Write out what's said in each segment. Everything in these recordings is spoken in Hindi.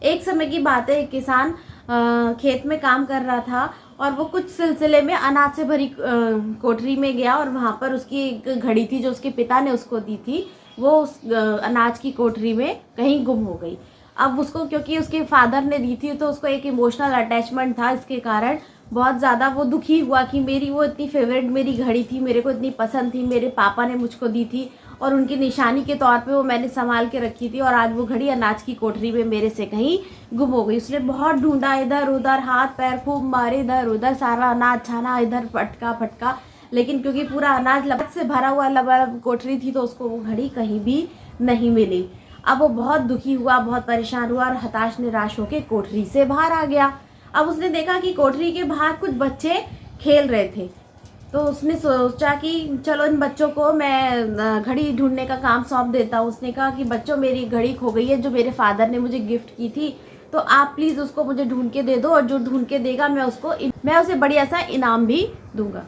एक समय की बात है, एक किसान खेत में काम कर रहा था और वो कुछ सिलसिले में अनाज से भरी कोठरी में गया और वहाँ पर उसकी एक घड़ी थी जो उसके पिता ने उसको दी थी, वो उस अनाज की कोठरी में कहीं गुम हो गई। अब उसको, क्योंकि उसके फादर ने दी थी, तो उसको एक इमोशनल अटैचमेंट था, इसके कारण बहुत ज़्यादा वो दुखी हुआ कि मेरी वो इतनी फेवरेट मेरी घड़ी थी, मेरे को इतनी पसंद थी, मेरे पापा ने मुझको दी थी और उनकी निशानी के तौर पे वो मैंने संभाल के रखी थी, और आज वो घड़ी अनाज की कोठरी में मेरे से कहीं गुम हो गई। उसने बहुत ढूंढा, इधर उधर हाथ पैर खूब मारे, इधर उधर सारा अनाज छाना, इधर फटका फटका, लेकिन क्योंकि पूरा अनाज लबक से भरा हुआ लबालब कोठरी थी तो उसको वो घड़ी कहीं भी नहीं मिली। अब वो बहुत दुखी हुआ, बहुत परेशान हुआ और हताश निराश होकर कोठरी से बाहर आ गया। अब उसने देखा कि कोठरी के बाहर कुछ बच्चे खेल रहे थे, तो उसने सोचा कि चलो इन बच्चों को मैं घड़ी ढूंढने का काम सौंप देता हूँ। उसने कहा कि बच्चों, मेरी घड़ी खो गई है जो मेरे फादर ने मुझे गिफ्ट की थी, तो आप प्लीज़ उसको मुझे ढूंढ के दे दो, और जो ढूंढ के देगा मैं उसे बढ़िया सा इनाम भी दूंगा।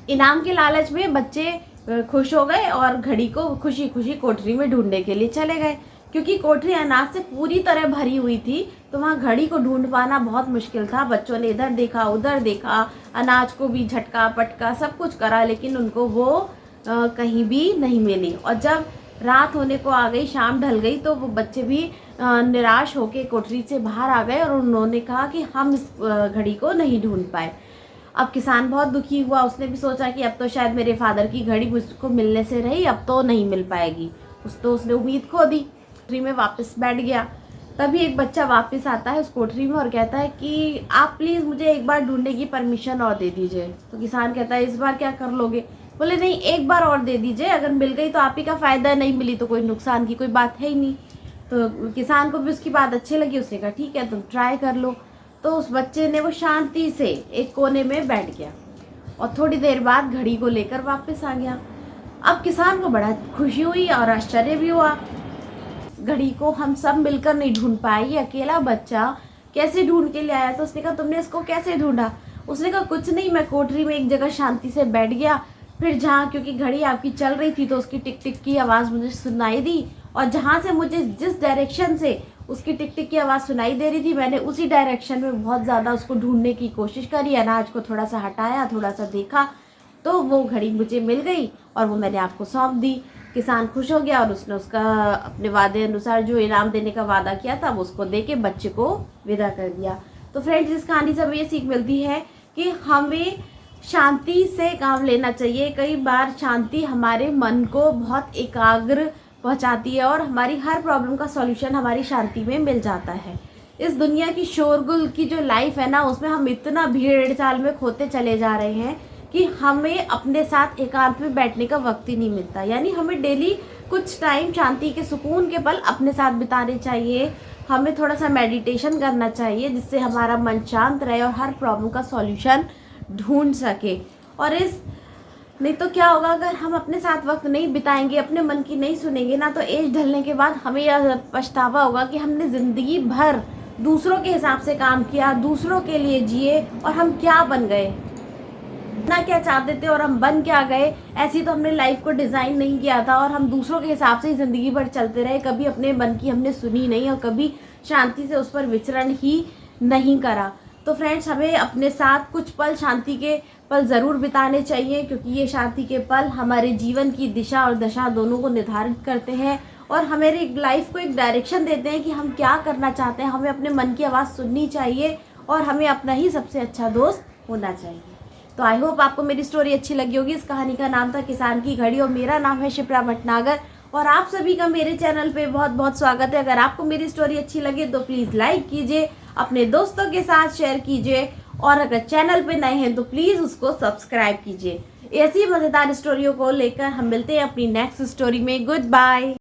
इनाम के लालच में बच्चे खुश हो गए और घड़ी को खुशी खुशी कोठरी में ढूंढने के लिए चले गए। क्योंकि कोठरी अनाज से पूरी तरह भरी हुई थी तो वहाँ घड़ी को ढूंढ पाना बहुत मुश्किल था। बच्चों ने इधर देखा उधर देखा, अनाज को भी झटका पटका सब कुछ करा, लेकिन उनको वो कहीं भी नहीं मिली। और जब रात होने को आ गई, शाम ढल गई, तो वो बच्चे भी निराश होकर कोठरी से बाहर आ गए और उन्होंने कहा कि हम इस घड़ी को नहीं ढूंढ पाए। अब किसान बहुत दुखी हुआ, उसने भी सोचा कि अब तो शायद मेरे फादर की घड़ी मुझको मिलने से रही, अब तो नहीं मिल पाएगी। उसने उम्मीद खो दी, कोठरी में वापस बैठ गया। तभी एक बच्चा वापस आता है उस कोठरी में और कहता है कि आप प्लीज़ मुझे एक बार ढूंढने की परमिशन और दे दीजिए। तो किसान कहता है इस बार क्या कर लोगे? बोले नहीं, एक बार और दे दीजिए, अगर मिल गई तो आप ही का फ़ायदा, नहीं मिली तो कोई नुकसान की कोई बात है ही नहीं। तो किसान को भी उसकी बात अच्छी लगी, उसने कहा ठीक है तुम ट्राई कर लो। तो उस बच्चे ने वो शांति से एक कोने में बैठ गया और थोड़ी देर बाद घड़ी को लेकर वापस आ गया। अब किसान को बड़ा खुशी हुई और आश्चर्य भी हुआ, घड़ी को हम सब मिलकर नहीं ढूंढ पाए, ये अकेला बच्चा कैसे ढूंढ के ले आया? तो उसने कहा तुमने इसको कैसे ढूंढा? उसने कहा कुछ नहीं, मैं कोठरी में एक जगह शांति से बैठ गया, फिर जहाँ, क्योंकि घड़ी आपकी चल रही थी तो उसकी टिक टिक की आवाज़ मुझे सुनाई दी, और जहाँ से मुझे जिस डायरेक्शन से उसकी टिक टिक की आवाज़ सुनाई दे रही थी, मैंने उसी डायरेक्शन में बहुत ज़्यादा उसको ढूंढने की कोशिश करी, अनाज को थोड़ा सा हटाया, थोड़ा सा देखा, तो वो घड़ी मुझे मिल गई और वो मैंने आपको सौंप दी। किसान खुश हो गया और उसने उसका अपने वादे अनुसार जो इनाम देने का वादा किया था वो उसको दे के बच्चे को विदा कर दिया। तो फ्रेंड्स, इस कहानी से हमें ये सीख मिलती है कि हमें शांति से काम लेना चाहिए। कई बार शांति हमारे मन को बहुत एकाग्र पहुंचाती है और हमारी हर प्रॉब्लम का सॉल्यूशन हमारी शांति में मिल जाता है। इस दुनिया की शोरगुल की जो लाइफ है ना, उसमें हम इतना भीड़ चाल में खोते चले जा रहे हैं कि हमें अपने साथ एकांत में बैठने का वक्त ही नहीं मिलता। यानी हमें डेली कुछ टाइम शांति के सुकून के पल अपने साथ बिताने चाहिए। हमें थोड़ा सा मेडिटेशन करना चाहिए जिससे हमारा मन शांत रहे और हर प्रॉब्लम का सॉल्यूशन ढूंढ सके। और नहीं तो क्या होगा, अगर हम अपने साथ वक्त नहीं बिताएंगे, अपने मन की नहीं सुनेंगे ना, तो एज ढलने के बाद हमें यह पछतावा होगा कि हमने ज़िंदगी भर दूसरों के हिसाब से काम किया, दूसरों के लिए जिए, और हम क्या बन गए, ना क्या चाहते थे और हम बन क्या गए। ऐसी तो हमने लाइफ को डिज़ाइन नहीं किया था और हम दूसरों के हिसाब से ही ज़िंदगी भर चलते रहे, कभी अपने मन की हमने सुनी नहीं और कभी शांति से उस पर विचरण ही नहीं करा। तो फ्रेंड्स, हमें अपने साथ कुछ पल, शांति के पल ज़रूर बिताने चाहिए, क्योंकि ये शांति के पल हमारे जीवन की दिशा और दशा दोनों को निर्धारित करते हैं और हमारे लाइफ को एक डायरेक्शन देते हैं कि हम क्या करना चाहते हैं। हमें अपने मन की आवाज़ सुननी चाहिए और हमें अपना ही सबसे अच्छा दोस्त होना चाहिए। तो आई होप आपको मेरी स्टोरी अच्छी लगी होगी। इस कहानी का नाम था किसान की घड़ी और मेरा नाम है शिप्रा भटनागर और आप सभी का मेरे चैनल पे बहुत बहुत स्वागत है। अगर आपको मेरी स्टोरी अच्छी लगे तो प्लीज़ लाइक कीजिए, अपने दोस्तों के साथ शेयर कीजिए और अगर चैनल पे नए हैं तो प्लीज़ उसको सब्सक्राइब कीजिए। ऐसी मज़ेदार स्टोरियों को लेकर हम मिलते हैं अपनी नेक्स्ट स्टोरी में। Good bye.